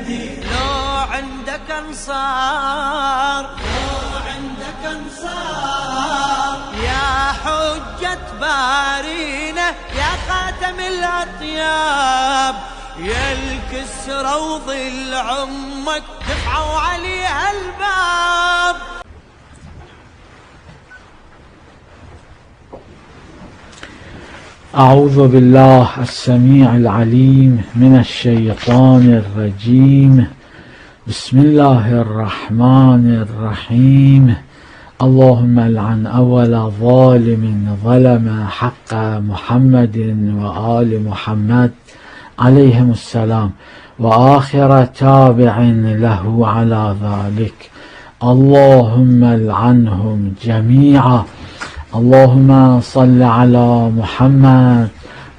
لو عندك انصار يا حجة بارينا يا خاتم الأطياب، يا الكسرى وظل عمك دفعوا عليها الباب. أعوذ بالله السميع العليم من الشيطان الرجيم. بسم الله الرحمن الرحيم. اللهم لعن أول ظالم ظلم حق محمد وآل محمد عليهم السلام، وآخر تابع له على ذلك. اللهم لعنهم جميعا. اللهم صل على محمد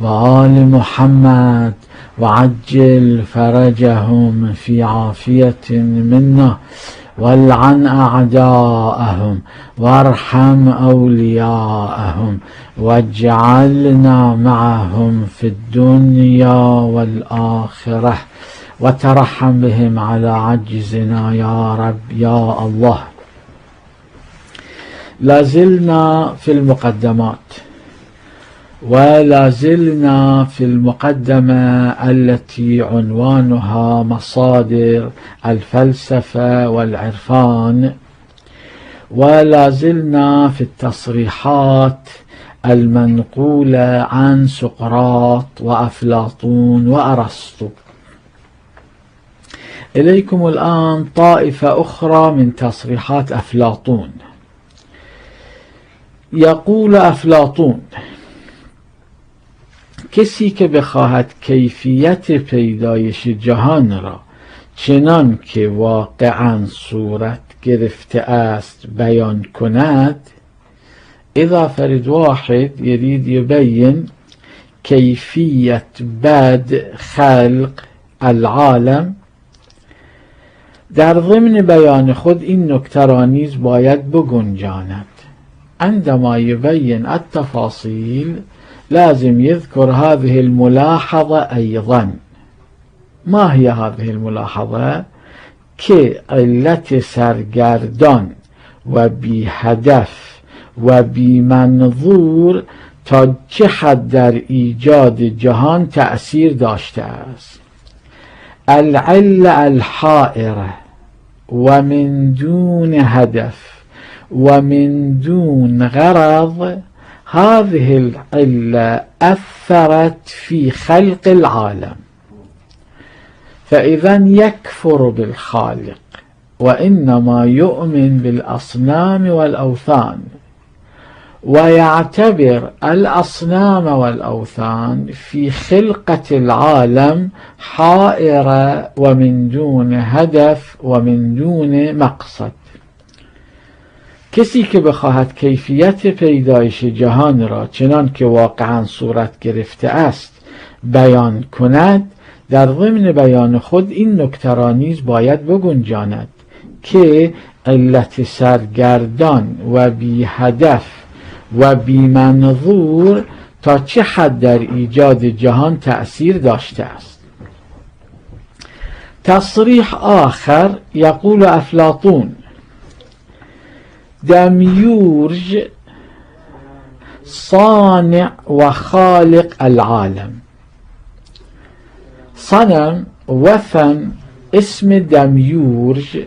وآل محمد وعجل فرجهم في عافية منا، والعن أعداءهم وارحم أولياءهم، واجعلنا معهم في الدنيا والآخرة، وترحم بهم على عجزنا يا رب يا الله. لازلنا في المقدمات، ولازلنا في المقدمة التي عنوانها مصادر الفلسفة والعرفان، ولازلنا في التصريحات المنقولة عن سقراط وأفلاطون وأرسطو. إليكم الآن طائفة أخرى من تصريحات أفلاطون. يقول أفلاطون: کسی که بخواهد کیفیت پیدایش جهان را چنان که واقعا صورت گرفته است بیان کند، إذا فرد واحد يريد يبين كيفية بدء خلق العالم، در ضمن بیان خود این نکته را نیز باید بگنجاند. عندما يبين التفاصيل لازم يذكر هذه الملاحظة أيضا. ما هي هذه الملاحظة؟ که علت سرگردان و بی هدف و بی منظور تا چه حد در ایجاد جهان تأثیر داشته است. العلة الحائرة و من دون هدف ومن دون غرض، هذه العلة أثرت في خلق العالم، فإذا يكفر بالخالق وإنما يؤمن بالأصنام والأوثان، ويعتبر الأصنام والأوثان في خلقة العالم حائرة ومن دون هدف ومن دون مقصد. کسی که بخواهد کیفیت پیدایش جهان را چنان که واقعا صورت گرفته است بیان کند، در ضمن بیان خود این نکته را نیز باید بگنجاند که علت سرگردان و بی هدف و بی منظور تا چه حد در ایجاد جهان تأثیر داشته است. تصریح آخر يقول أفلاطون: دمیورج صانع و خالق العالم. صنم وثن اسم دميورج،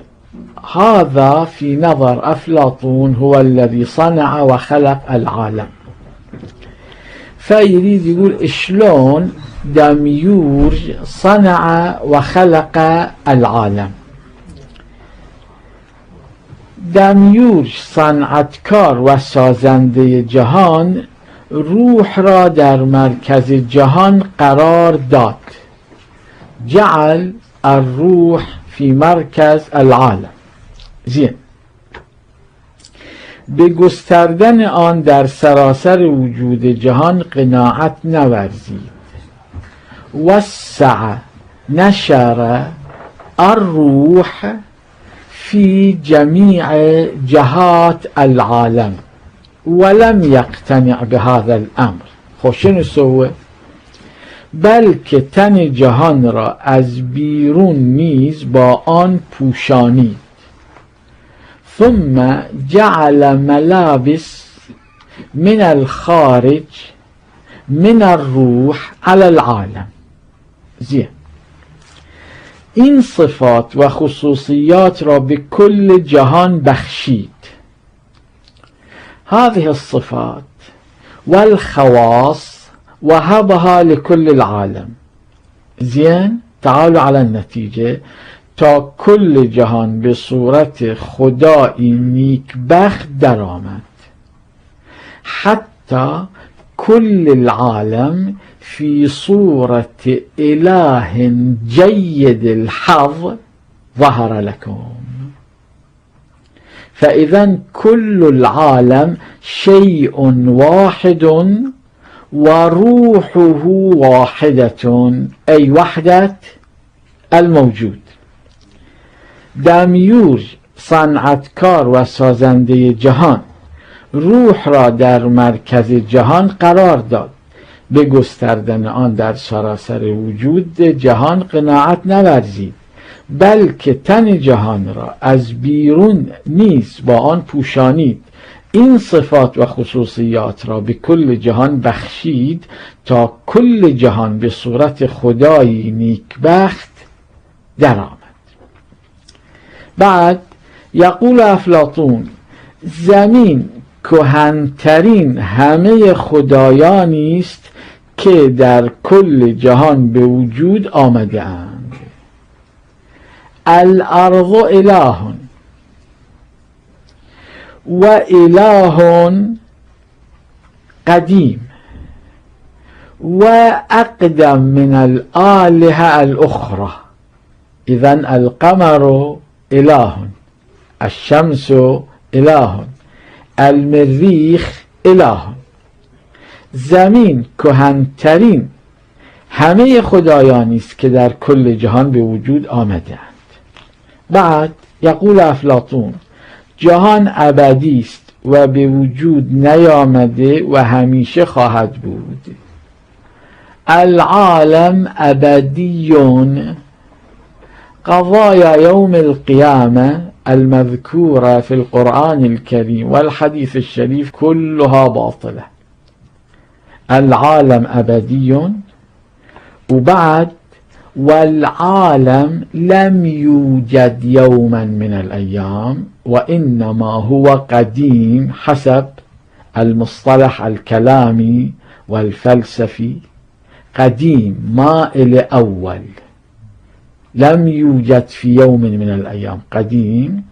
هذا في نظر أفلاطون هو الذي صنع وخلق العالم. فيريد يقول شلون دميورج صنع وخلق العالم. دمیورج صنعتکار و سازنده جهان روح را در مرکز جهان قرار داد. جعل الروح في مركز العالم. زين. به گستردن آن در سراسر وجود جهان قناعت نورزید. وسع نشر الروح في جميع جهات العالم ولم يقتنع بهذا الأمر. خب شنو سوى؟ بلکه تن جهان را از بیرون نیز با آن پوشانید. ثم جعل ملابس من الخارج من الروح على العالم. زين، این صفات و خصوصیات را به کل جهان بخشید. هذه الصفات والخواص وهبها لكل العالم. زين، تعالوا على النتيجة. تا کل جهان به صورت خدایی نیکبخت در آمد، حتی کل العالم في صورة إله جيد الحظ ظهر لكم. فإذا كل العالم شيء واحد وروحه واحدة، أي وحدة الموجود. دمیور صنعتکار و سازنده جهان روح را در مرکز جهان قرار داد. به گستردن آن در سراسر وجود جهان قناعت نورزید، بلکه تن جهان را از بیرون نیز با آن پوشانید. این صفات و خصوصیات را به کل جهان بخشید تا کل جهان به صورت خدایی نیکبخت در آمد. بعد یقول افلاطون: زمین کهن‌ترین همه خدایانی است که در کل جهان به وجود آمده اند. الارض اله و اله قدیم و اقدم من الآلهة الاخرى. اذن القمر اله، الشمس اله، المریخ اله. زمین کهن‌ترین همه خدایانی است که در کل جهان به وجود آمدند. بعد یقول افلاطون: جهان ابدی است و به وجود نیامده و همیشه خواهد بود. العالم ابدی، قضايا يوم القيامة المذكورة في القرآن الكريم والحديث الشريف كلها باطلة. العالم أبدي، وبعد والعالم لم يوجد يوما من الأيام وإنما هو قديم حسب المصطلح الكلامي والفلسفي. قديم ما إلى أول، لم يوجد في يوم من الأيام، قديم،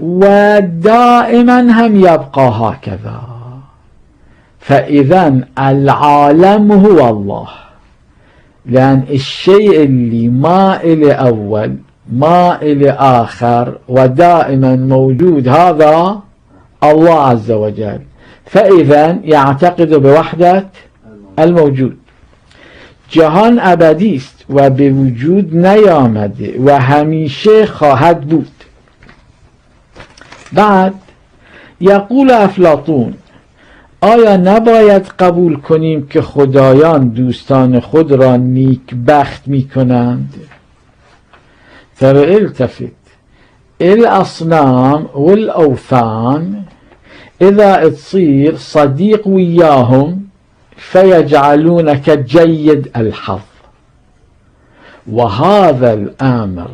ودائما هم يبقى هكذا. فإذا العالم هو الله، لأن الشيء اللي ما إلى أول ما إلى آخر ودائما موجود هذا الله عز وجل. فإذا يعتقد بوحدة الموجود. جهان ابدی است و به وجود نیامده و همیشه خواهد بود. بعد یقول افلاطون: آیا نباید قبول کنیم که خدایان دوستان خود را نیکبخت می کنند؟ فالتفت الاصنام والاوثان اذا تصير صديق وياهم فيجعلونك جيد الحظ. وهذا الأمر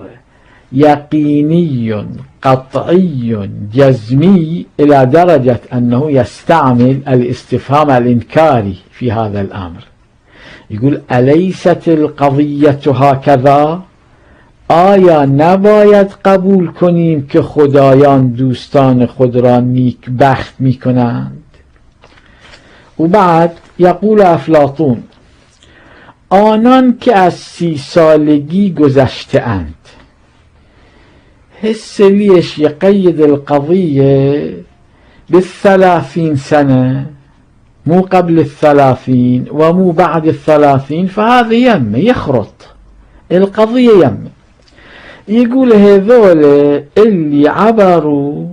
يقيني قطعي جزمي إلى درجة أنه يستعمل الاستفهام الإنكاري في هذا الأمر. يقول: أليست القضية هكذا؟ آیا نباید قبول کنیم که خدایان دوستان خود را نیکبخت می کنند؟ و بعد یقول افلاطون: آنان که از 30 سالگی گذشته اند. هسه ليش يقيد القضية بال30 سنة، مو قبل 30 ومو بعد 30؟ فهذا يم يخرط القضية يم. يقول هذول اللي عبروا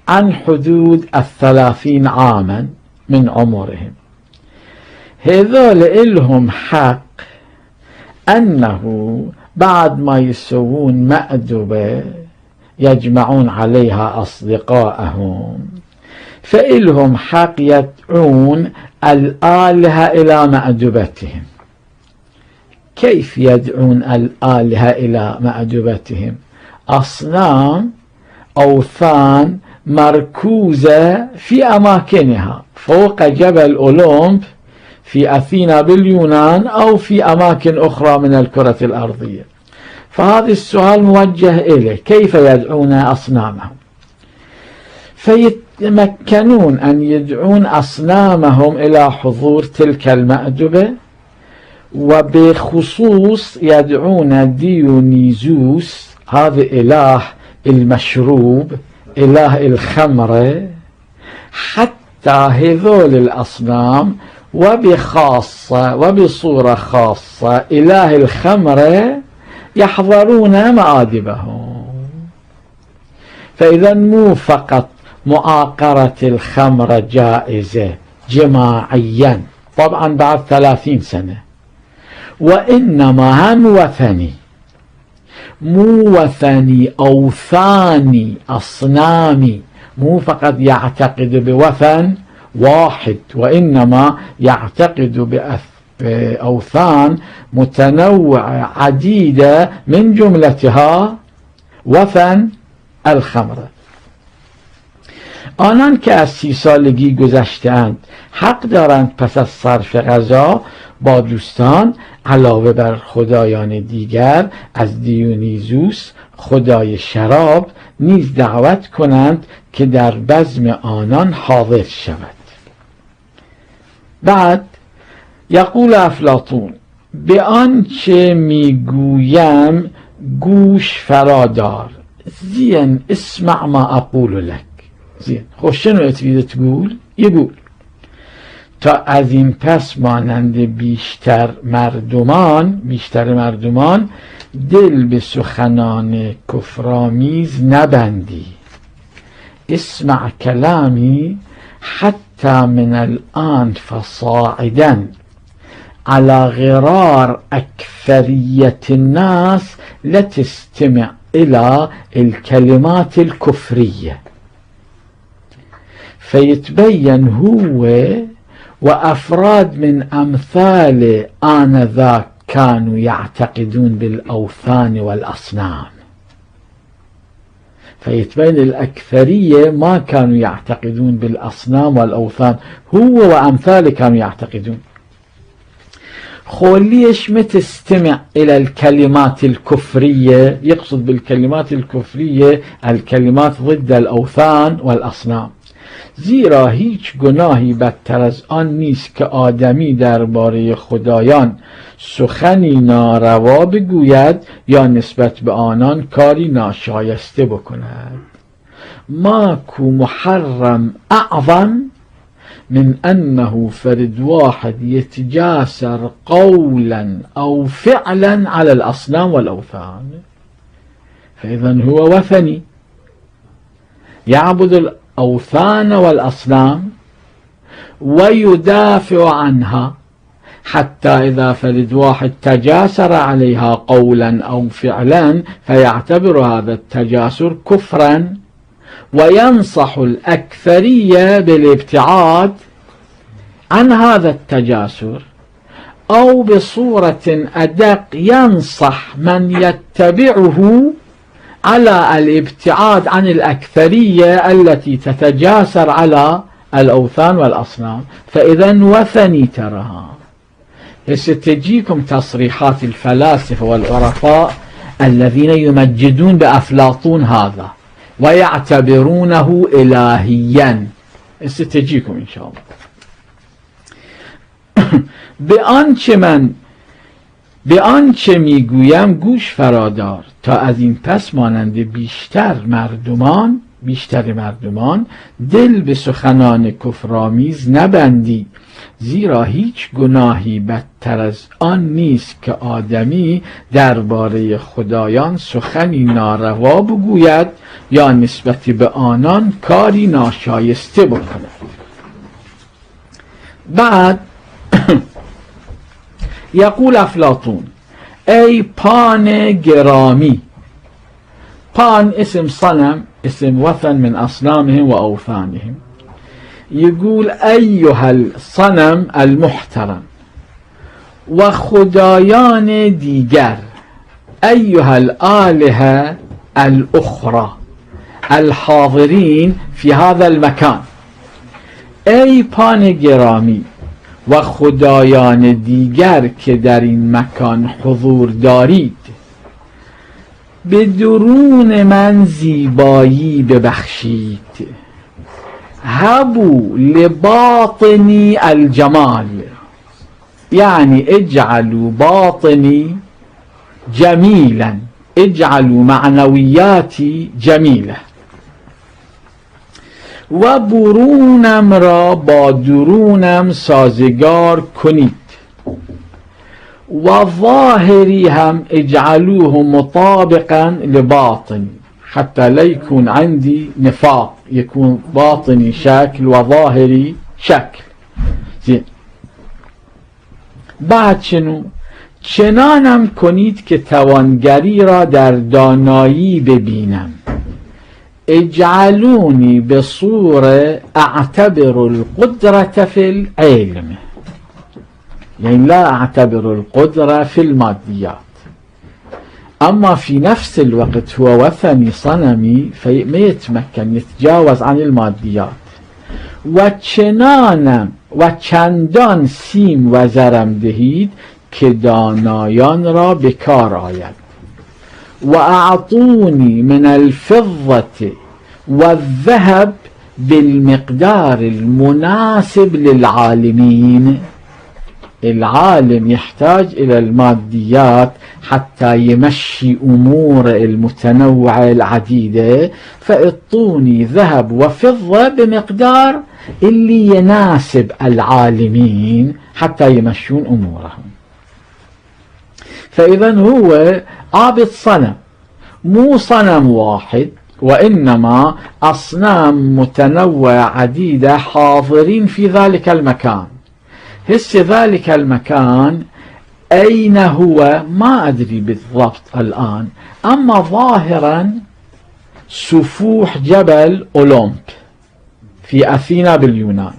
عن حدود 30 عاما من عمرهم، هذول إلهم حق أنه بعد ما يسوون مأدبة يجمعون عليها أصدقائهم، فإلهم حق يدعون الآلهة إلى مأدبتهم. كيف يدعون الآلهة إلى مأدبتهم؟ أصنام، أوثان مركوزة في أماكنها فوق جبل أولمب في أثينا باليونان أو في أماكن أخرى من الكرة الأرضية. فهذا السؤال موجه إليه: كيف يدعون أصنامهم؟ فيتمكنون أن يدعون أصنامهم إلى حضور تلك المأدبة، وبخصوص يدعون ديونيزوس، هذا إله المشروب، إله الخمرة، حتى هذول الأصنام وبخاصة وبصورة خاصة إله الخمرة يحضرون مآدبهم. فإذا مو فقط مؤاقرة الخمرة جائزة جماعيا طبعا بعد 30 سنة، وإنما هم وثني، مو وثني أوثاني أصنامي، مو فقط يعتقد بوثن واحد، وإنما يعتقد بأوثان متنوعة عديدة من جملتها وثن الخمره. آنان که از 30 سالگی گذشته‌اند حق دارند پس از صرف غذا با دوستان علاوه بر خدایان دیگر از دیونیزوس خدای شراب نیز دعوت کنند که در بزم آنان حاضر شود. بعد یقول افلاطون: به آنچه میگویم گوش فرادار. زين اسمع ما أقول لك. زين خب شنو تريد تقول؟ يقول تا از این پس مانند بیشتر مردمان دل به سخنان کفرآمیز نبندی. اسمع کلامی حتی من الآن فصاعدا على غرار أكثرية الناس لا تستمع إلى الكلمات الكفرية. فيتبين هو وأفراد من أمثال آنذاك كانوا يعتقدون بالأوثان والأصنام. فيتبين الأكثرية ما كانوا يعتقدون بالأصنام والأوثان، هو وأمثاله كانوا يعتقدون. خوليش ما تستمع إلى الكلمات الكفرية، يقصد بالكلمات الكفرية الكلمات ضد الأوثان والأصنام، زیرا هیچ گناهی بدتر از آن نیست که آدمی درباره خدایان سخنی ناروا بگوید یا نسبت به آنان کاری ناشایسته بکند. ماكو محرم أعظم من أنه فرد واحد يتجاسر قولا أو فعلا على الأصنام والأوثان. فإذا هو وثني يعبد الأوثان والأصنام ويدافع عنها، حتى إذا فرد واحد تجاسر عليها قولا أو فعلا فيعتبر هذا التجاسر كفرا، وينصح الأكثرية بالابتعاد عن هذا التجاسر، أو بصورة أدق ينصح من يتبعه على الابتعاد عن الأكثرية التي تتجاسر على الأوثان والأصنام. فإذا وثني ترها. ستجيكم تصريحات الفلاسفة والعرفاء الذين يمجدون بأفلاطون هذا ويعتبرونه إلهيا، ستجيكم إن شاء الله. به آنچه میگویم گوش فرادار، تا از این پس مانند بیشتر مردمان دل به سخنان کفرآمیز نبندی، زیرا هیچ گناهی بدتر از آن نیست که آدمی درباره خدایان سخنی ناروا بگوید یا نسبت به آنان کاری ناشایسته بکند. بعد يقول أفلاطون: ای پان گرامی. پان اسم صنم، اسم وثن من أصنامهم وأوثانهم. يقول أيها الصنم المحترم وخدایان دیگر، أيها الآلهة الأخرى الحاضرين في هذا المكان. ای پان گرامی و خدایان دیگر که در این مکان حضور دارید، به درون من زیبایی ببخشید. هبو لباطنی الجمال، یعنی اجعلوا باطنی جمیلا، اجعلوا معنویاتی جمیله. و برونم را با درونم سازگار کنید. و ظاهری هم اجعلوه مطابقا لباطنی حتى لا يكون عندي نفاق، يكون باطني شكل وظاهري شكل. زين. بعد شنو؟ چنانم کنید که توانگری را در دانایی ببینم. اجعلوني بصورة اعتبر القدرة في العلم، يعني لا اعتبر القدرة في الماديات، اما في نفس الوقت هو وثني صنمي فما يتمكن يتجاوز عن الماديات. و چندان سیم و زرم دهید که دانایان را بکار آید. و اعطوني من الفضة والذهب بالمقدار المناسب للعالمين. العالم يحتاج إلى الماديات حتى يمشي أمور المتنوعة العديدة، فاعطوني ذهب وفضة بمقدار اللي يناسب العالمين حتى يمشون أمورهم. فإذا هو عابد صنم، مو صنم واحد، وإنما أصنام متنوعة عديدة حاضرين في ذلك المكان. هسه ذلك المكان أين هو ما أدري بالضبط الآن، أما ظاهرا سفوح جبل أولمب في أثينا باليونان.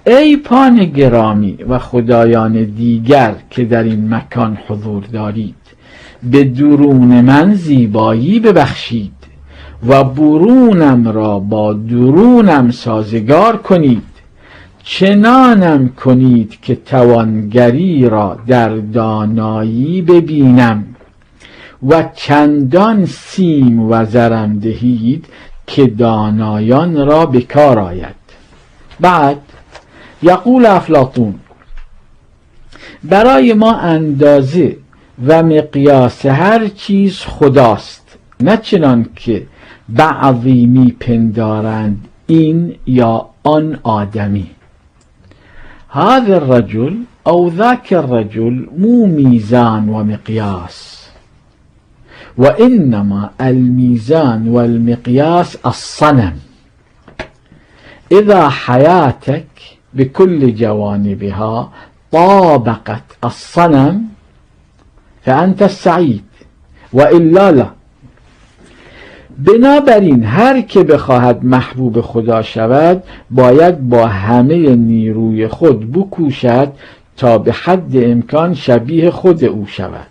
ای پان گرامی و خدایان دیگر که در این مکان حضور دارید، به درون من زیبایی ببخشید و برونم را با درونم سازگار کنید. چنانم کنید که توانگری را در دانایی ببینم و چندان سیم و زرم دهید که دانایان را بکار آید. بعد یقول افلاطون: برای ما اندازه و مقیاس هر چیز خداست، نه چنان که بعضی میپندارند این یا آن آدمی. هذا الرجل او ذاك الرجل مو ميزان ومقياس، وإنما الميزان والمقياس الصنم. إذا حياتك بكل جوانبها طابقت الصنم فأنت السعيد، وإلا لا. بنابراین هر که بخواهد محبوب خدا شود باید با همه نیروی خود بکوشد تا به حد امکان شبیه خود او شود.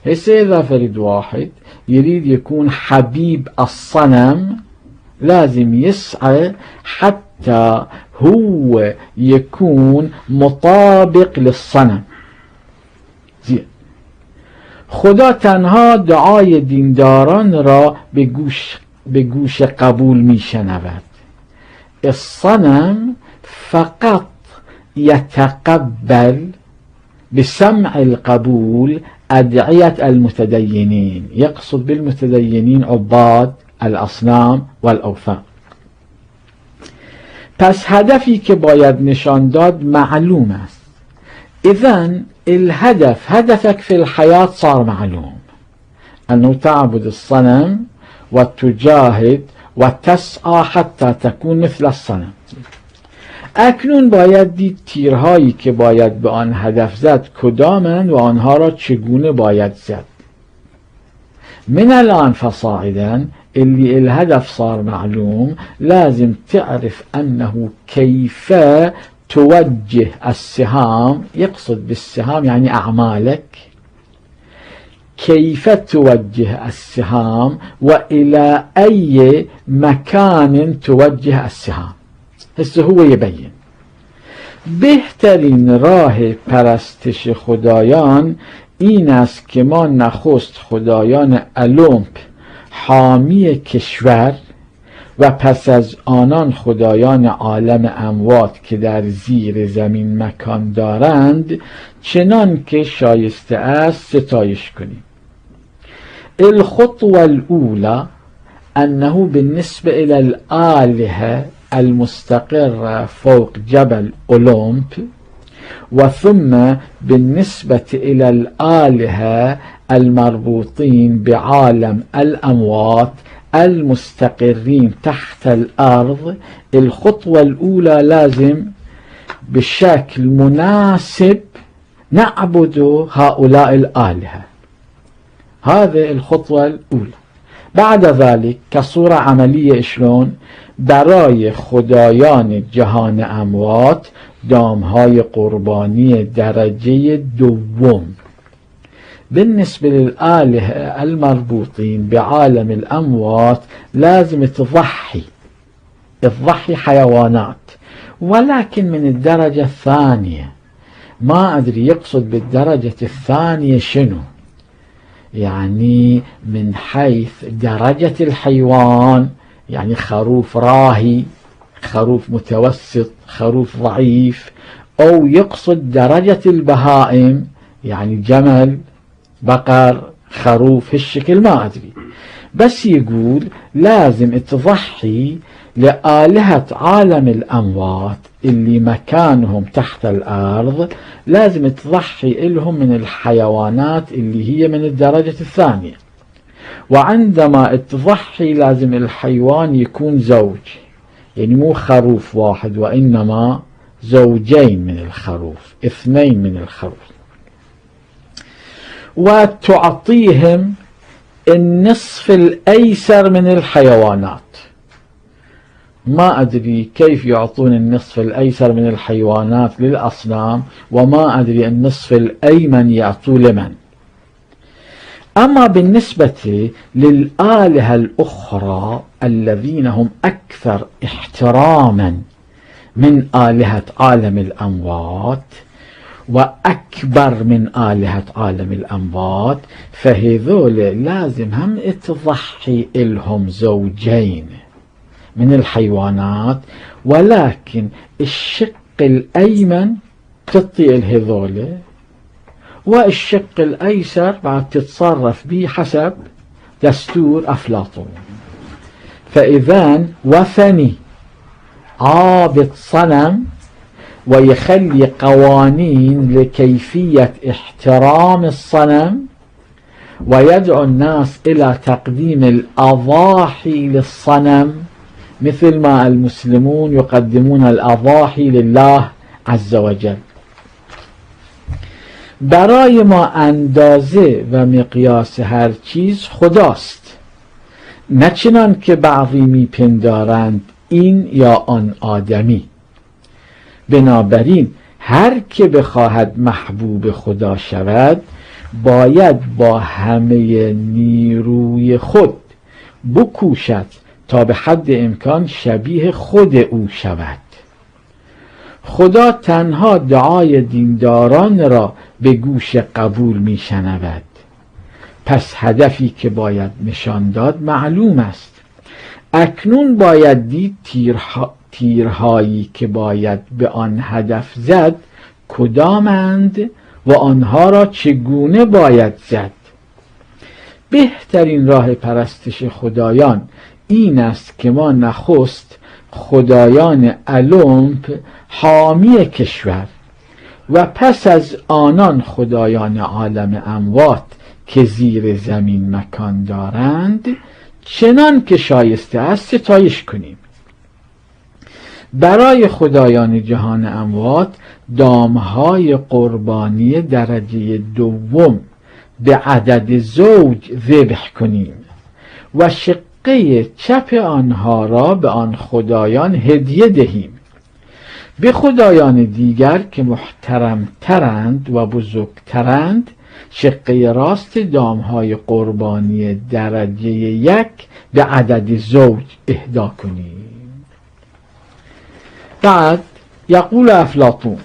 هسه إذا فرد واحد يريد يكون حبيب الصنم لازم يسعى حتى هو يكون مطابق للصنم. زين. خدا تنها دعای دینداران را به گوش قبول می شنود. الصنم فقط يتقبل بسمع القبول أدعية المتدينين، يقصد بالمتدينين عباد الأصنام والأوثان. پس هدفی که باید نشان داد معلوم است. إذن الهدف، هدفك في الحياة صار معلوم، أنه تعبد الصنم وتجاهد وتسعى حتى تكون مثل الصنم. اکنون باید دید تیرهایی که باید به آن هدف زد کدامند و آنها را چگونه باید زد. من الان فصاعدا اللي الهدف صار معلوم، لازم تعرف أنه كيف توجه السهام، يقصد بالسهام يعني أعمالك، كيف توجه السهام وإلى أي مكان توجه السهام. هسه هو يبين بهترین راه پرستش خدایان این است که ما نخست خدایان اولمپ حامی کشور و پس از آنان خدایان عالم اموات که در زیر زمین مکان دارند چنان که شایسته است ستایش کنیم. الخطوة الأولى أنه بالنسبة إلى الآلهة المستقرة فوق جبل أولمب، وثم بالنسبة إلى الآلهة المربوطين بعالم الأموات المستقرين تحت الأرض، الخطوة الأولى لازم بشكل مناسب نعبد هؤلاء الآلهة. هذه الخطوة الأولى. بعد ذلك كصورة عملية شلون برای خدایان جهان اموات دامهای قربانی درجه دوم. بالنسبة للآلهة المربوطين بعالم الأموات لازم تضحي حيوانات، ولكن من الدرجة الثانية. ما أدري يقصد بالدرجة الثانية شنو، يعني من حيث درجة الحيوان، يعني خروف راهي، خروف متوسط، خروف ضعيف، أو يقصد درجة البهائم يعني جمل، بقر، خروف، هالشكل ما أدري. بس يقول لازم تضحي لآلهة عالم الأموات اللي مكانهم تحت الأرض، لازم تضحي لهم من الحيوانات اللي هي من الدرجة الثانية. وعندما تضحي لازم الحيوان يكون زوج، يعني مو خروف واحد وإنما زوجين من الخروف، 2 من الخروف. وتعطيهم النصف الأيسر من الحيوانات. ما أدري كيف يعطون النصف الأيسر من الحيوانات للأصنام، وما أدري النصف الأيمن يعطوا لمن. أما بالنسبة للآلهة الأخرى الذين هم أكثر احتراما من آلهة عالم الأموات وأكبر من آلهة عالم الأموات، فهذول لازم هم تضحي لهم زوجين من الحيوانات، ولكن الشق الأيمن تعطي الهذول، والشق الأيسر بعد تتصرف به حسب دستور أفلاطون. فإذا وثني عابد صنم ويخلي قوانين لكيفية احترام الصنم، ويدعو الناس إلى تقديم الأضاحي للصنم، مثل ما المسلمون يقدمون الأضاحي لله عز وجل. برای ما اندازه و مقیاس هر چیز خداست، نه چنان که بعضی میپندارند این یا آن آدمی. بنابراین هر که بخواهد محبوب خدا شود باید با همه نیروی خود بکوشد تا به حد امکان شبیه خود او شود. خدا تنها دعای دینداران را به گوش قبول می شنود. پس هدفی که باید نشان داد معلوم است. اکنون باید دید تیرهایی که باید به آن هدف زد کدامند و آنها را چگونه باید زد. بهترین راه پرستش خدایان این است که ما نخست خدایان اولمپ حامی کشور و پس از آنان خدایان عالم اموات که زیر زمین مکان دارند چنان که شایسته است ستایش کنیم. برای خدایان جهان اموات دامهای قربانی درجه دوم به عدد زوج ذبح کنیم و شقه چپ آنها را به آن خدایان هدیه دهیم. به خدایان دیگر که محترمترند و بزرگترند شقه راست دامهای قربانی درجه 1 به عدد زوج اهدا کنیم. بعد یقول افلاطون: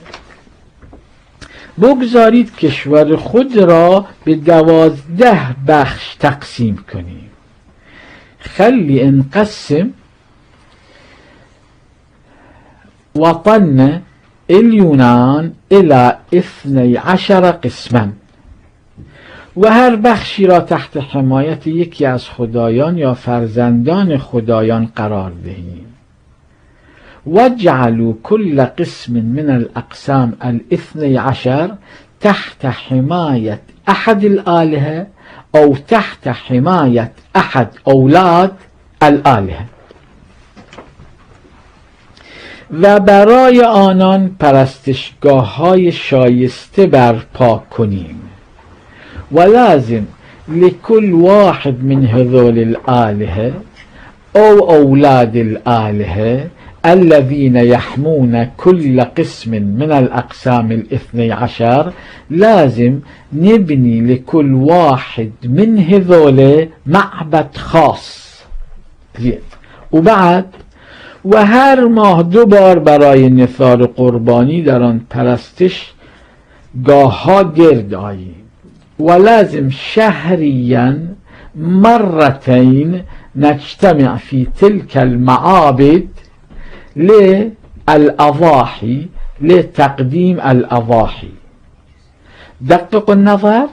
بگذارید کشور خود را به 12 بخش تقسیم کنیم. خلی انقسم وطن اليونان الى 12 قسما، و هر بخشی را تحت حمایت یکی از خدایان یا فرزندان خدایان قرار دهیم. وجعلوا كل قسم من الأقسام 12 تحت حماية أحد الآلهة أو تحت حماية أحد أولاد الآلهة، و برای آنان پرستشگاه های شایسته برپا کنیم. ولازم لكل واحد من هذول الآلهة أو أولاد الآلهة الذين يحمون كل قسم من الأقسام 12 لازم نبني لكل واحد من هذول معبد خاص. وبعد و هر ماه 2 بار برای نثار قربانی در آن پرستش گاه ها گرد آییم. و لازم شهريا مرتين نجتمع في تلك المعابد للأضاحي لتقديم الأضاحي. دقق النظر،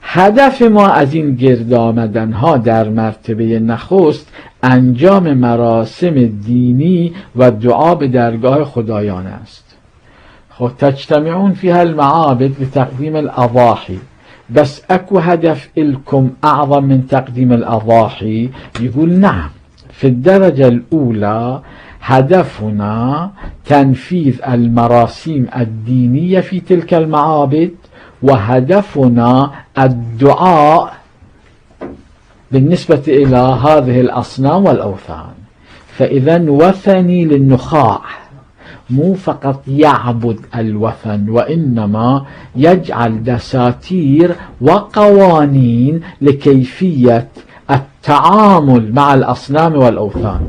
هدف ما از این گرد آمدن ها در مرتبه نخست انجام مراسم دینی و دعا به درگاه خدایان است. خب تجتمعون فيها المعابد لتقديم الأضاحي، بس اكو هدف لكم اعظم من تقديم الأضاحي؟ يقول نعم. في الدرجة الأولى هدفنا تنفيذ المراسيم الدينية في تلك المعابد، وهدفنا الدعاء بالنسبة إلى هذه الأصنام والأوثان. فإذا وثني للنخاع مو فقط يعبد الوثن، وإنما يجعل دساتير وقوانين لكيفية التعامل مع الأصنام والأوثان.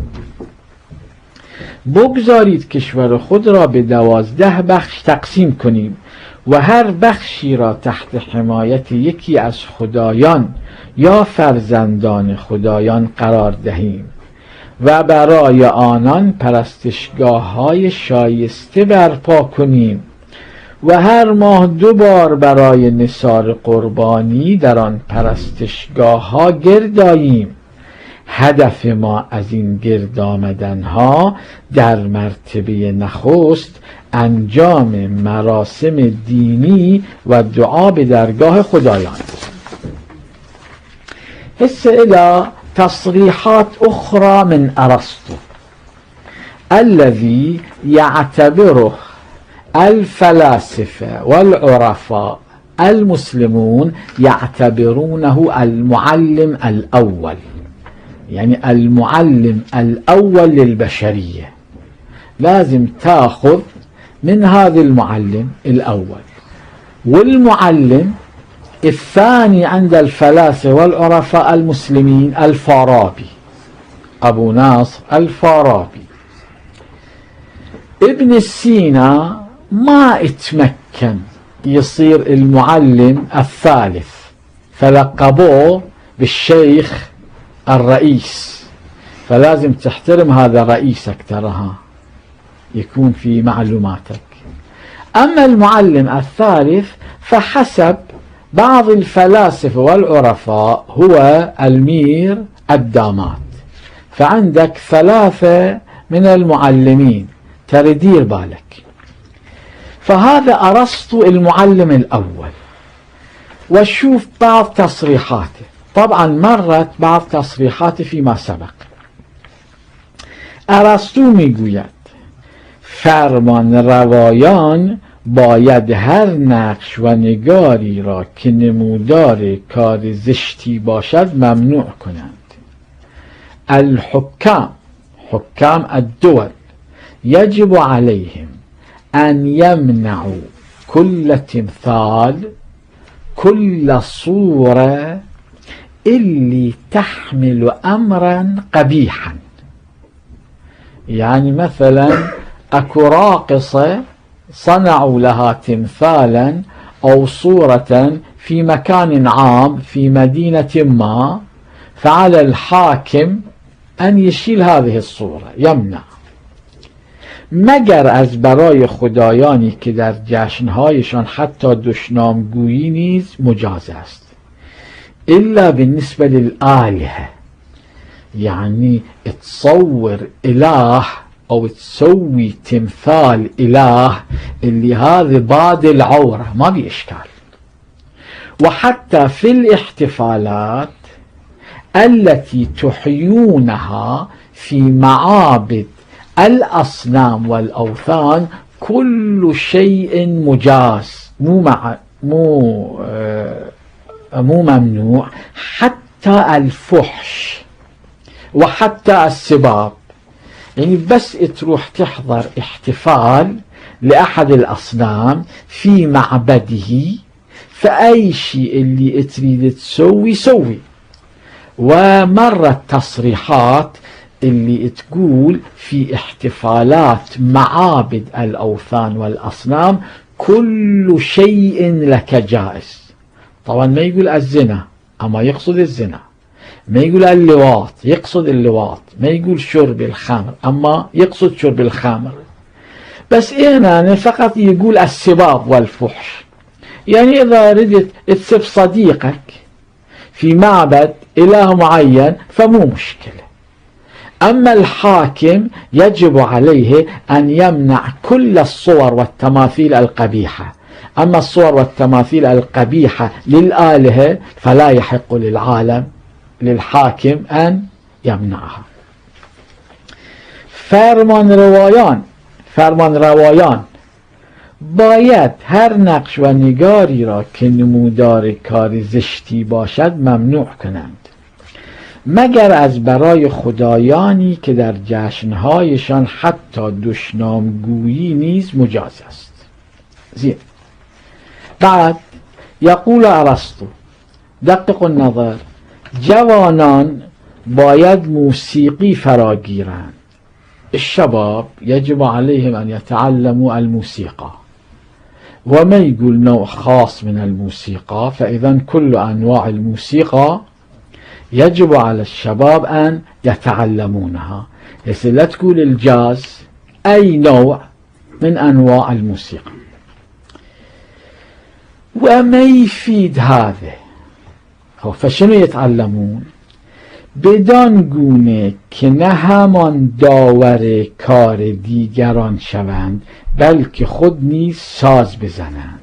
بگذارید کشور خود را به 12 بخش تقسیم کنیم و هر بخشی را تحت حمایت یکی از خدایان یا فرزندان خدایان قرار دهیم و برای آنان پرستشگاه های شایسته برپا کنیم و هر ماه 2 بار برای نثار قربانی در آن پرستشگاه ها گرد آییم. هدف ما از این گرد آمدن ها در مرتبه نخست انجام مراسم دینی و دعا به درگاه خدایان. هسه الى تصريحات أخرى من أرسطو الذي يعتبره الفلاسفة والعرفاء المسلمون يعتبرونه المعلم الأول، يعني المعلم الأول للبشرية. لازم تأخذ من هذا المعلم الأول. والمعلم الثاني عند الفلاسفة والعرفاء المسلمين الفارابي، أبو ناصر الفارابي. ابن سينا ما اتمكن يصير المعلم الثالث، فلقبوه بالشيخ الرئيس، فلازم تحترم هذا رئيسك ترى، يكون في معلوماتك. أما المعلم الثالث فحسب بعض الفلاسفة والعرفاء هو المير الدامات. فعندك 3 من المعلمين، ترى دير بالك. فهذا أرسطو المعلم الأول. وشوف بعض تصريحاته، طبعا مرت بعض تصريحاته فيما سبق. أرسطو میگوید فرمان روایان باید هر نقش و نگاری را که نمودار کار زشتی باشد ممنوع کنند. الحکام، حکام الدول، يجب عليهم أن يمنعوا كل تمثال، كل صورة اللي تحمل أمرا قبيحا. يعني مثلا أكو راقصة صنعوا لها تمثالا أو صورة في مكان عام في مدينة ما، فعلى الحاكم أن يشيل هذه الصورة، يمنع. مگر از برای خدایانی که در جشنهایشان حتی دشنامگویی نیز مجاز است. إلا بالنسبة للآلهة، يعني تصور إله أو تسوي تمثال إله اللي هذا باد العورة ما بإشكال. وحتى في الاحتفالات التي تحيونها في معابد الأصنام والأوثان كل شيء مجاز، مو ممنوع، حتى الفحش وحتى السباب. يعني بس تروح تحضر احتفال لأحد الأصنام في معبده، فأي شيء اللي تريد تسوي سوي. ومرت تصريحات اللي تقول في احتفالات معابد الأوثان والأصنام كل شيء لك جائز. طبعا ما يقول الزنا، أما يقصد الزنا. ما يقول اللواط، يقصد اللواط. ما يقول شرب الخمر، أما يقصد شرب الخمر. بس هنا فقط يقول السباب والفحش. يعني إذا ردت تسب صديقك في معبد إله معين فمو مشكلة. أما الحاكم يجب عليه أن يمنع كل الصور والتماثيل القبيحة. أما الصور والتماثيل القبيحة للآلهة فلا يحق للحاكم أن يمنعها. فرمان روایان باید هر نقش و نگاری را که نمودار کار زشتی باشد ممنوع کنند، مگر از برای خدایانی که در جشنهایشان حتی دشنامگویی نیز مجاز است. زين. بعد يقول أرسطو دقق النظر، جوانان باید موسیقی فراگیرند. الشباب يجب عليهم أن يتعلموا الموسيقى. وما يقول نوع خاص من الموسيقى، فإذا كل أنواع الموسيقى يجب على الشباب أن يتعلمونها. لا تقول الجاز، أي نوع من أنواع الموسيقى. وما يفيد هذا؟ فشنو يتعلمون؟ بدان گونه که نه همان داور کار دیگران شوند بلکه خود نیز ساز بزنند.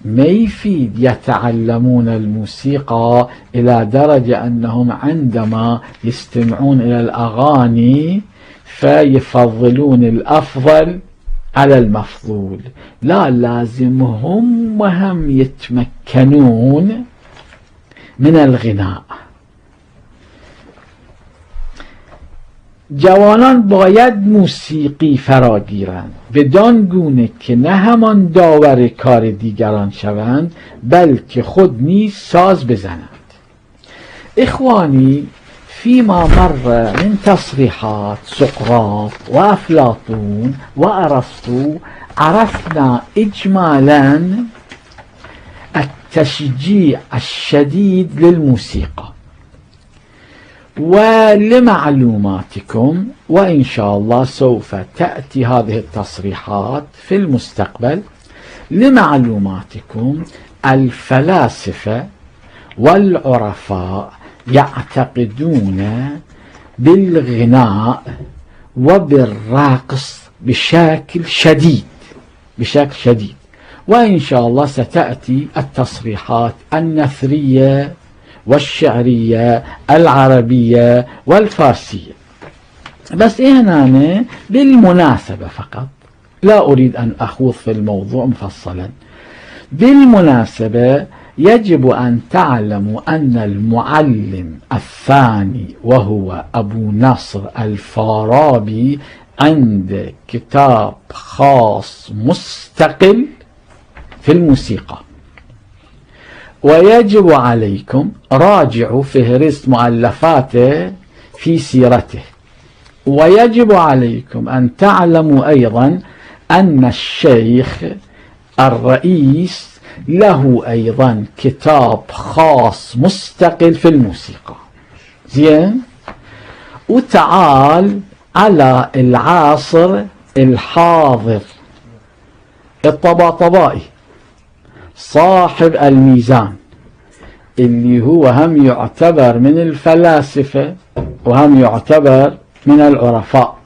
ما يفيد يتعلمون الموسيقى إلى درجة أنهم عندما يستمعون إلى الأغاني فيفضلون الأفضل على المفضول. لا، لازم هم يتمكنون من الغناء. جوانان باید موسیقی فراگیرند بدان گونه که نه همان داور کار دیگران شوند بلکه خود نیز ساز بزنند. إخواني، فيما مر من تصريحات سقراط وأفلاطون وأرسطو عرفنا إجمالا التشجيع الشديد للموسيقى. ولمعلوماتكم، وإن شاء الله سوف تأتي هذه التصريحات في المستقبل، لمعلوماتكم الفلاسفة والعرفاء يعتقدون بالغناء وبالرقص بشكل شديد. وإن شاء الله ستأتي التصريحات النثرية والشعرية العربية والفارسية. بس هنا بالمناسبة فقط، لا أريد أن أخوض في الموضوع مفصلا. بالمناسبة يجب أن تعلموا أن المعلم الثاني وهو أبو نصر الفارابي عنده كتاب خاص مستقل في الموسيقى، ويجب عليكم راجعوا فهرست مؤلفاته في سيرته. ويجب عليكم أن تعلموا أيضا أن الشيخ الرئيس له أيضا كتاب خاص مستقل في الموسيقى. زين، وتعال على العصر الحاضر الطباطبائي صاحب الميزان، اللي هو هم يعتبر من الفلاسفة وهم يعتبر من العرفاء،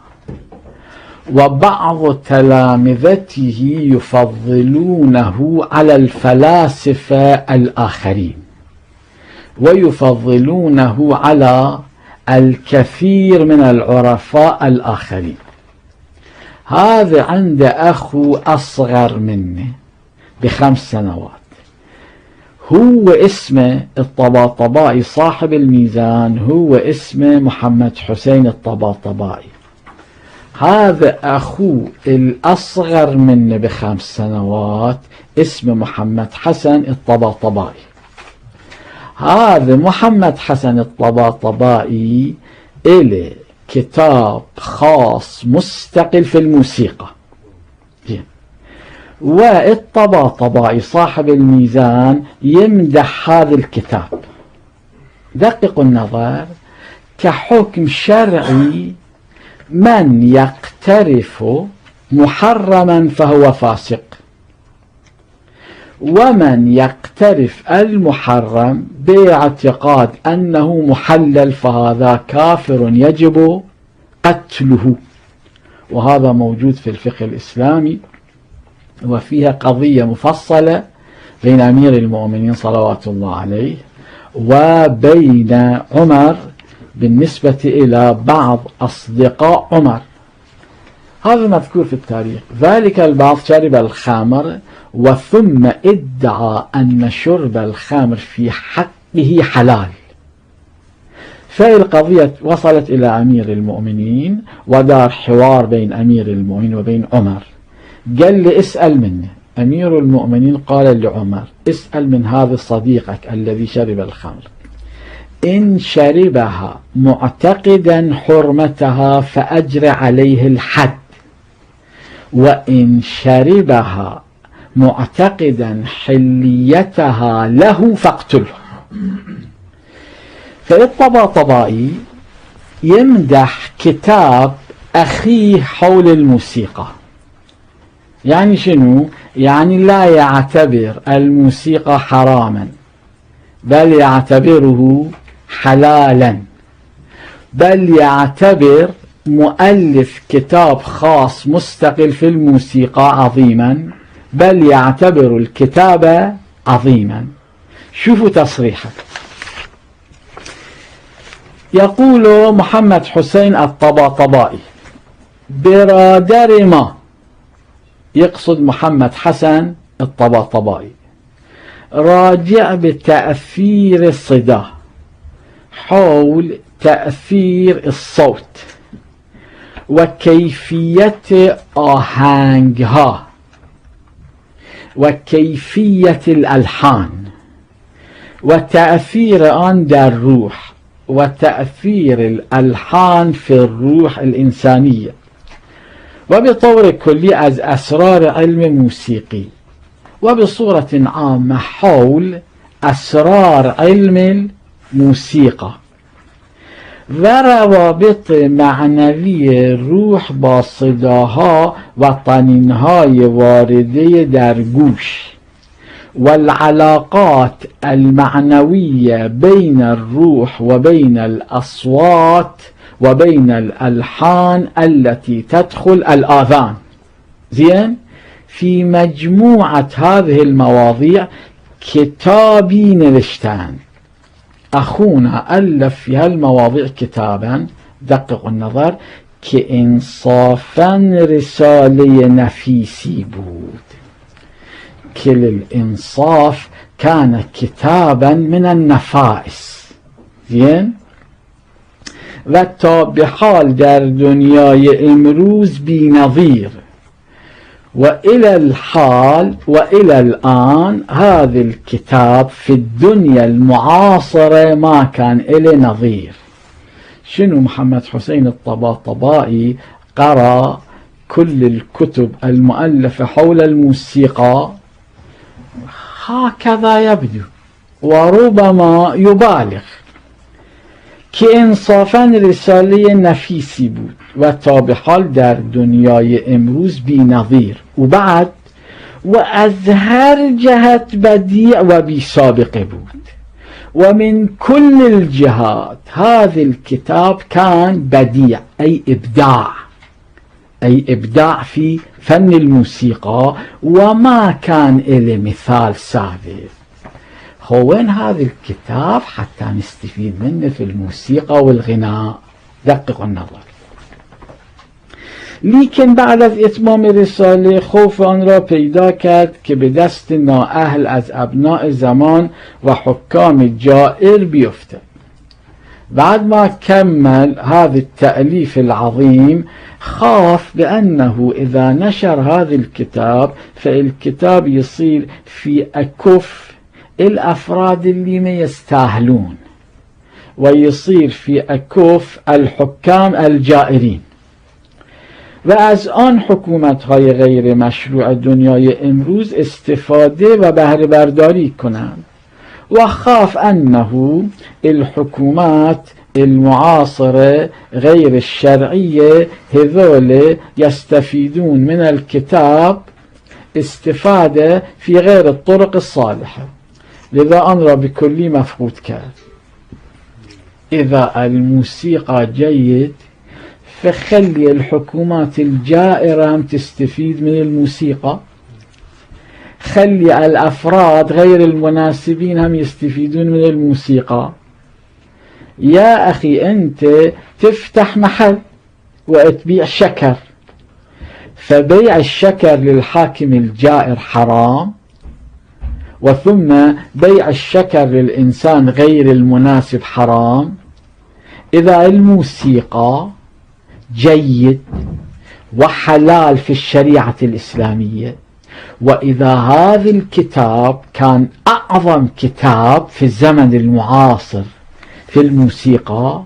وبعض تلامذته يفضلونه على الفلاسفة الآخرين، ويفضلونه على الكثير من العرفاء الآخرين. هذا عنده أخو أصغر منه ب5 سنوات، هو اسمه الطباطبائي صاحب الميزان، هو اسمه محمد حسين الطباطبائي. هذا أخوه الأصغر منه ب5 سنوات اسمه محمد حسن الطباطبائي. هذا محمد حسن الطباطبائي إله كتاب خاص مستقل في الموسيقى. والطباطبائي صاحب الميزان يمدح هذا الكتاب. دققوا النظر، كحكم شرعي من يقترف محرما فهو فاسق، ومن يقترف المحرم باعتقاد أنه محلل فهذا كافر يجب قتله. وهذا موجود في الفقه الإسلامي، وفيها قضية مفصلة بين أمير المؤمنين صلوات الله عليه وبين عمر بالنسبة إلى بعض أصدقاء عمر. هذا مذكور في التاريخ. ذلك البعض شرب الخمر وثم ادعى أن شرب الخمر في حقه حلال، فالقضية وصلت إلى أمير المؤمنين ودار حوار بين أمير المؤمنين وبين عمر. قال لي اسأل منه. أمير المؤمنين قال لعمر اسأل من هذا صديقك الذي شرب الخمر، إن شربها معتقدا حرمتها فأجر عليه الحد، وإن شربها معتقدا حليتها له فاقتله. فالطباطبائي يمدح كتاب أخيه حول الموسيقى. يعني شنو؟ يعني لا يعتبر الموسيقى حراما، بل يعتبره حلالا، بل يعتبر مؤلف كتاب خاص مستقل في الموسيقى عظيما، بل يعتبر الكتاب عظيما. شوفوا تصريحه. يقول محمد حسين الطباطبائي برادر ما، يقصد محمد حسن الطباطبائي، راجع بتأثير الصدى حول تأثير الصوت وكيفية آهنگها وكيفية الألحان وتأثير آن در الروح وتأثير الألحان في الروح الإنسانية، وبطور كلي از أسرار علم موسيقي، وبصورة عامة حول أسرار علم الموسيقى و روابط معنوی روح با صداها و طنینهای وارده در گوش والعلاقات المعنوية بين الروح وبين الأصوات وبين الألحان التي تدخل الآذان. زين، في مجموعة هذه المواضيع كتابي نوشتان. أخونا ألف في هالمواضيع كتابا، دققوا النظر، که انصافاً رساله نفیسی بود، که للانصاف كان كتابا من النفائس. زين؟ و تا به حال در دنیای امروز بی نظیر، و الى الحال و الى الآن هذا الكتاب في الدنيا المعاصرة ما كان له نظير. شنو محمد حسين الطباطبائي قرأ كل الكتب المؤلفة حول الموسيقى، هكذا يبدو وربما يبالغ، که انصافاً رساله نفیسی بود و تا به حال در دنیای امروز بی نظیر و بعد و از هر جهت بدیع و بی سابقه بود. و من كل الجهات هذا الكتاب كان بديع، أي إبداع في فن الموسيقى، وما كان إلى مثال سابق. وين هذا الكتاب حتى نستفيد منه في الموسيقى والغناء؟ دققوا النظر. لیکن بعد از اتمام رساله خوف آن را پیدا کرد که به دست نااهل از ابناء زمان و حکام جائر بیفتد. بعد ما كمل هذا التأليف العظيم خاف بأنه إذا نشر هذا الكتاب فالكتاب يصير في أكف الأفراد اللي ما يستاهلون، ويصير في أكف الحكام الجائرين، و از آن حکومت‌های غیر مشروع دنیای امروز استفاده و بهره برداری کنند. و خاف أنه الحكومات المعاصرة غير الشرعية هذول يستفيدون من الكتاب استفادة في غير الطرق الصالحة، لذا أمر بكل مفقود كان. إذا الموسيقى جيد فخلي الحكومات الجائرة هم تستفيد من الموسيقى، خلي الأفراد غير المناسبين هم يستفيدون من الموسيقى. يا أخي أنت تفتح محل وتبيع شكر، فبيع الشكر للحاكم الجائر حرام، وثم بيع الشكر للإنسان غير المناسب حرام. إذا الموسيقى جيد وحلال في الشريعة الإسلامية، وإذا هذا الكتاب كان أعظم كتاب في الزمن المعاصر في الموسيقى،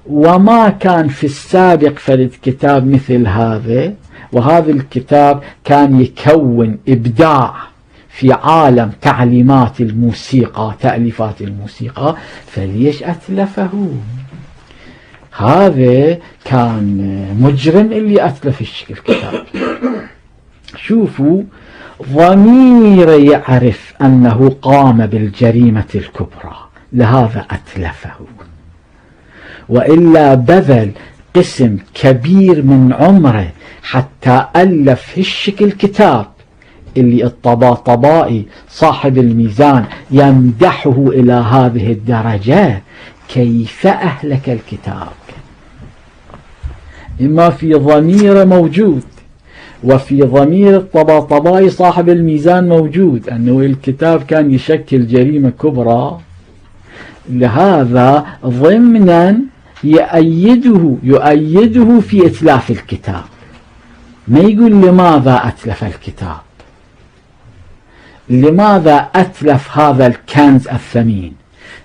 وما كان في السابق فرد كتاب مثل هذا، وهذا الكتاب كان يكون إبداع في عالم تعليمات الموسيقى تأليفات الموسيقى، فليش أتلفه؟ هذا كان مجرم اللي أتلف الكتاب. شوفوا، ضمير يعرف أنه قام بالجريمة الكبرى، لهذا أتلفه، وإلا بذل قسم كبير من عمره حتى ألف هالشكل كتاب اللي الطباطبائي صاحب الميزان يمدحه إلى هذه الدرجة. كيف أهلك الكتاب؟ إما في ضمير موجود، وفي ضمير الطباطبائي صاحب الميزان موجود أنه الكتاب كان يشكل جريمة كبرى، لهذا ضمنا يؤيده في إتلاف الكتاب. ما يقول لماذا أتلف الكتاب، لماذا أتلف هذا الكنز الثمين.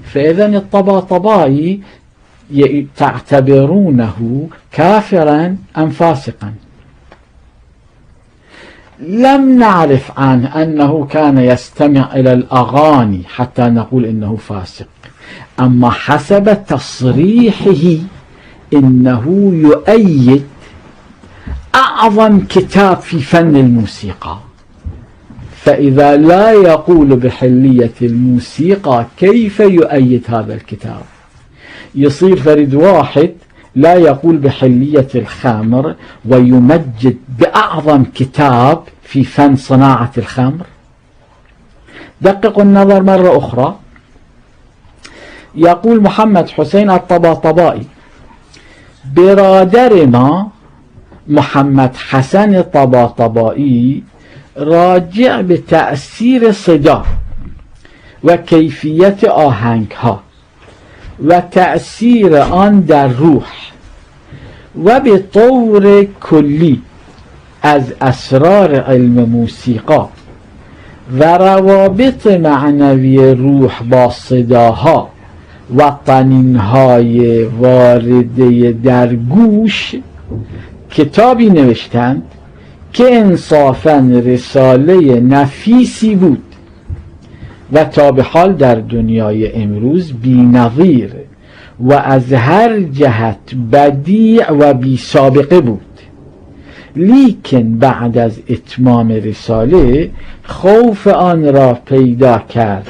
فإذا الطباطبائي تعتبرونه كافرا أم فاسقا؟ لم نعرف عنه أنه كان يستمع إلى الأغاني حتى نقول إنه فاسق، أما حسب تصريحه إنه يؤيد أعظم كتاب في فن الموسيقى. فإذا لا يقول بحلية الموسيقى كيف يؤيد هذا الكتاب؟ يصير فرد واحد لا يقول بحلية الخمر ويمجد بأعظم كتاب في فن صناعة الخمر. دققوا النظر مرة أخرى. يقول محمد حسين الطباطبائي: برادر ما محمد حسن طباطبایی راجع به تأثیر صدا و کیفیت آهنگ ها و تأثیر آن در روح و به طور کلی از اسرار علم موسیقا و روابط معنوی روح با صداها و طنینهای وارده در گوش کتابی نوشتند که انصافاً رساله نفیسی بود و تا به حال در دنیای امروز بی‌نظیر و از هر جهت بدیع و بی سابقه بود. لیکن بعد از اتمام رساله خوف آن را پیدا کرد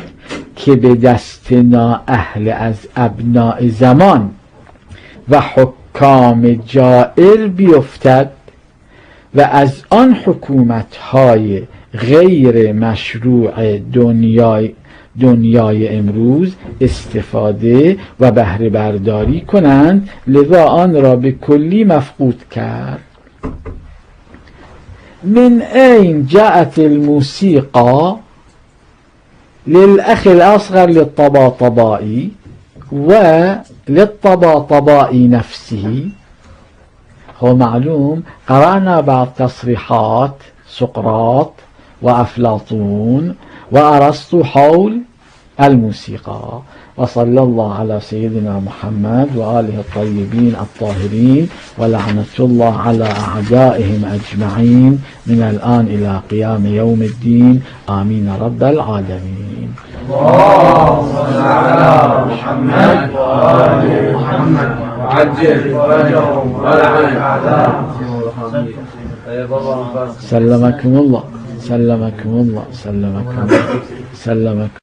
که به دست نااهل از ابناء زمان و حکام جائر بیفتد و از آن حکومت‌های غیر مشروع دنیای امروز استفاده و بهره برداری کنند، لذا آن را به کلی مفقود کرد. من أين جاءت الموسيقى للأخ الأصغر للطباطبائي وللطباطبائي نفسه؟ هو معلوم قرأنا بعض تصريحات سقراط وأفلاطون وأرسطو حول الموسيقى. وصلى الله على سيدنا محمد وآله الطيبين الطاهرين ولعنة الله على أعدائهم أجمعين من الآن إلى قيام يوم الدين آمين رب العالمين. اللهم صل على محمد وآل محمد وعجل فرجهم ولعن أعداءهم. سلمكم الله سلمكم الله سلمكم الله سلمكم